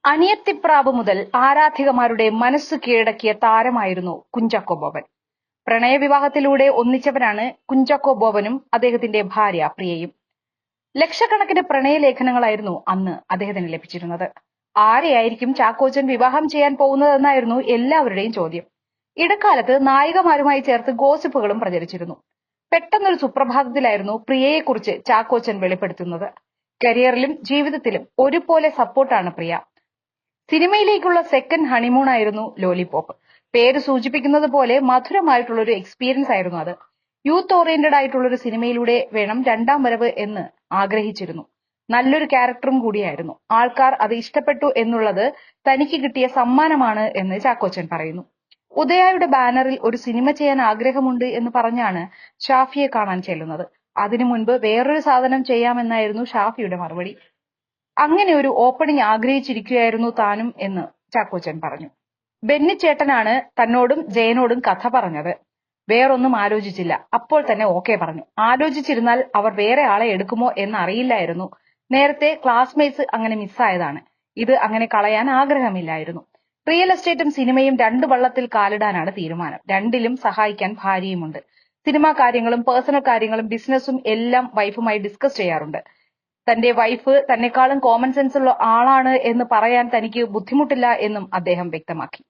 അനിയത്തിപ്രാവ് മുതൽ ആരാധികമാരുടെ മനസ്സു കീഴടക്കിയ താരമായിരുന്നു കുഞ്ചാക്കോ ബോബൻ. പ്രണയവിവാഹത്തിലൂടെ ഒന്നിച്ചവരാണ് കുഞ്ചാക്കോ ബോബനും അദ്ദേഹത്തിന്റെ ഭാര്യ പ്രിയയും. ലക്ഷക്കണക്കിന് പ്രണയലേഖനങ്ങളായിരുന്നു അന്ന് അദ്ദേഹത്തിന് ലഭിച്ചിരുന്നത്. ആരെയായിരിക്കും ചാക്കോച്ചൻ വിവാഹം ചെയ്യാൻ പോകുന്നതെന്നായിരുന്നു എല്ലാവരുടെയും ചോദ്യം. ഇടക്കാലത്ത് നായികമാരുമായി ചേർത്ത് ഗോസിപ്പുകളും പ്രചരിച്ചിരുന്നു. പെട്ടെന്നൊരു സുപ്രഭാതത്തിലായിരുന്നു പ്രിയയെക്കുറിച്ച് ചാക്കോച്ചൻ വെളിപ്പെടുത്തുന്നത്. കരിയറിലും ജീവിതത്തിലും ഒരുപോലെ സപ്പോർട്ടാണ് പ്രിയ. സിനിമയിലേക്കുള്ള സെക്കൻഡ് ഹണിമൂൺ ആയിരുന്നു ലോലിപോപ്പ്. പേര് സൂചിപ്പിക്കുന്നത് പോലെ മധുരമായിട്ടുള്ള ഒരു എക്സ്പീരിയൻസ് ആയിരുന്നു അത്. യൂത്ത് ഓറിയന്റഡ് ആയിട്ടുള്ള ഒരു സിനിമയിലൂടെ വേണം രണ്ടാം വരവ് എന്ന് ആഗ്രഹിച്ചിരുന്നു. നല്ലൊരു ക്യാരക്ടറും കൂടിയായിരുന്നു. ആൾക്കാർ അത് ഇഷ്ടപ്പെട്ടു എന്നുള്ളത് തനിക്ക് കിട്ടിയ സമ്മാനമാണ് എന്ന് ചാക്കോച്ചൻ പറയുന്നു. ഉദയയുടെ ബാനറിൽ ഒരു സിനിമ ചെയ്യാൻ ആഗ്രഹമുണ്ട് എന്ന് പറഞ്ഞാണ് ഷാഫിയെ കാണാൻ ചെല്ലുന്നത്. അതിനു മുൻപ് വേറൊരു സാധനം ചെയ്യാമെന്നായിരുന്നു ഷാഫിയുടെ മറുപടി. അങ്ങനെ ഒരു ഓപ്പണിംഗ് ആഗ്രഹിച്ചിരിക്കുകയായിരുന്നു താനും എന്ന് ചാക്കോച്ചൻ പറഞ്ഞു. ബെന്നിച്ചേട്ടനാണ് തന്നോടും ജയനോടും കഥ പറഞ്ഞത്. വേറൊന്നും ആലോചിച്ചില്ല. അപ്പോൾ തന്നെ ഓക്കെ പറഞ്ഞു. ആലോചിച്ചിരുന്നാൽ അവർ വേറെ ആളെ എടുക്കുമോ എന്ന് അറിയില്ലായിരുന്നു. നേരത്തെ ക്ലാസ്മേറ്റ്സ് അങ്ങനെ മിസ്സായതാണ്. ഇത് അങ്ങനെ കളയാൻ ആഗ്രഹമില്ലായിരുന്നു. റിയൽ എസ്റ്റേറ്റും സിനിമയും രണ്ടു വള്ളത്തിൽ കാലിടാനാണ് തീരുമാനം. രണ്ടിലും സഹായിക്കാൻ ഭാര്യയുമുണ്ട്. സിനിമാ കാര്യങ്ങളും പേഴ്സണൽ കാര്യങ്ങളും ബിസിനസ്സും എല്ലാം വൈഫുമായി ഡിസ്കസ് ചെയ്യാറുണ്ട്. തന്റെ വൈഫ് തന്നെക്കാളും കോമൺ സെൻസ് ഉള്ള ആളാണ് എന്ന് പറയാൻ തനിക്ക് ബുദ്ധിമുട്ടില്ല എന്നും അദ്ദേഹം വ്യക്തമാക്കി.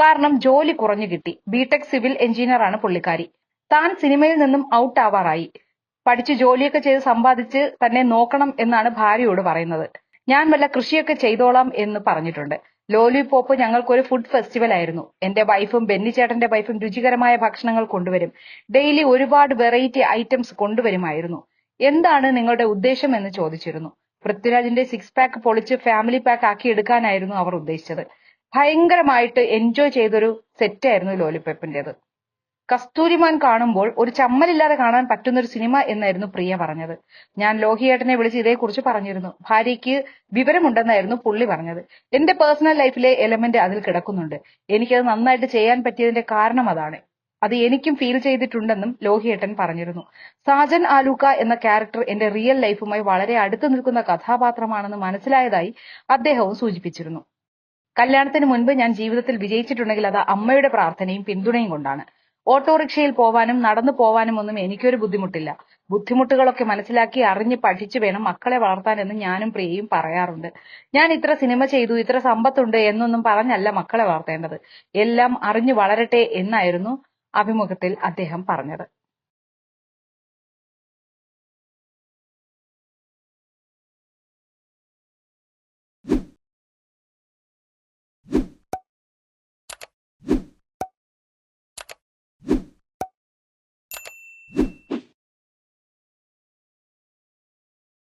കാരണം ജോലി കുറഞ്ഞു കിട്ടി. ബിടെക് സിവിൽ എഞ്ചിനീയർ ആണ് പുള്ളിക്കാരി. താൻ സിനിമയിൽ നിന്നും ഔട്ട് ആവാറായി. പഠിച്ച് ജോലിയൊക്കെ ചെയ്ത് സമ്പാദിച്ച് തന്നെ നോക്കണം എന്നാണ് ഭാര്യയോട് പറയുന്നത്. ഞാൻ വല്ല കൃഷിയൊക്കെ ചെയ്തോളാം എന്ന് പറഞ്ഞിട്ടുണ്ട്. ലോലിപോപ്പ് ഞങ്ങൾക്കൊരു ഫുഡ് ഫെസ്റ്റിവൽ ആയിരുന്നു. എന്റെ വൈഫും ബെന്നിച്ചേട്ടന്റെ വൈഫും രുചികരമായ ഭക്ഷണങ്ങൾ കൊണ്ടുവരും. ഡെയിലി ഒരുപാട് വെറൈറ്റി ഐറ്റംസ് കൊണ്ടുവരുമായിരുന്നു. എന്താണ് നിങ്ങളുടെ ഉദ്ദേശം എന്ന് ചോദിച്ചിരുന്നു. പൃഥ്വിരാജിന്റെ സിക്സ് പാക്ക് പൊളിച്ച് ഫാമിലി പാക്ക് ആക്കി എടുക്കാനായിരുന്നു അവർ ഉദ്ദേശിച്ചത്. ഭയങ്കരമായിട്ട് എൻജോയ് ചെയ്തൊരു സെറ്റായിരുന്നു ലോലിപോപ്പിന്റേത്. കസ്തൂരിമാൻ കാണുമ്പോൾ ഒരു ചമ്മലില്ലാതെ കാണാൻ പറ്റുന്നൊരു സിനിമ എന്നായിരുന്നു പ്രിയ പറഞ്ഞത്. ഞാൻ ലോഹിയേട്ടനെ വിളിച്ച് ഇതേക്കുറിച്ച് പറഞ്ഞിരുന്നു. ഭാര്യയ്ക്ക് വിവരമുണ്ടെന്നായിരുന്നു പുള്ളി പറഞ്ഞത്. എന്റെ പേഴ്സണൽ ലൈഫിലെ എലമെന്റ് അതിൽ കിടക്കുന്നുണ്ട്. എനിക്കത് നന്നായിട്ട് ചെയ്യാൻ പറ്റിയതിന്റെ കാരണം അതാണ്. അത് എനിക്കും ഫീൽ ചെയ്തിട്ടുണ്ടെന്നും ലോഹിയേട്ടൻ പറഞ്ഞിരുന്നു. സാജൻ ആലൂക്ക എന്ന ക്യാരക്ടർ എന്റെ റിയൽ ലൈഫുമായി വളരെ അടുത്തു നിൽക്കുന്ന കഥാപാത്രമാണെന്ന് മനസ്സിലായതായി അദ്ദേഹവും സൂചിപ്പിച്ചിരുന്നു. കല്യാണത്തിന് മുൻപ് ഞാൻ ജീവിതത്തിൽ വിജയിച്ചിട്ടുണ്ടെങ്കിൽ അത് അമ്മയുടെ പ്രാർത്ഥനയും പിന്തുണയും കൊണ്ടാണ്. ഓട്ടോറിക്ഷയിൽ പോവാനും നടന്നു പോവാനും ഒന്നും എനിക്കൊരു ബുദ്ധിമുട്ടില്ല. ബുദ്ധിമുട്ടുകളൊക്കെ മനസ്സിലാക്കി അറിഞ്ഞ് പഠിച്ചു വേണം മക്കളെ വളർത്താൻ എന്ന് ഞാനും പ്രിയയും പറയാറുണ്ട്. ഞാൻ ഇത്ര സിനിമ ചെയ്തു, ഇത്ര സമ്പത്തുണ്ട് എന്നൊന്നും പറഞ്ഞല്ല മക്കളെ വളർത്തേണ്ടത്. എല്ലാം അറിഞ്ഞു വളരട്ടെ എന്നായിരുന്നു അഭിമുഖത്തിൽ അദ്ദേഹം പറഞ്ഞത്.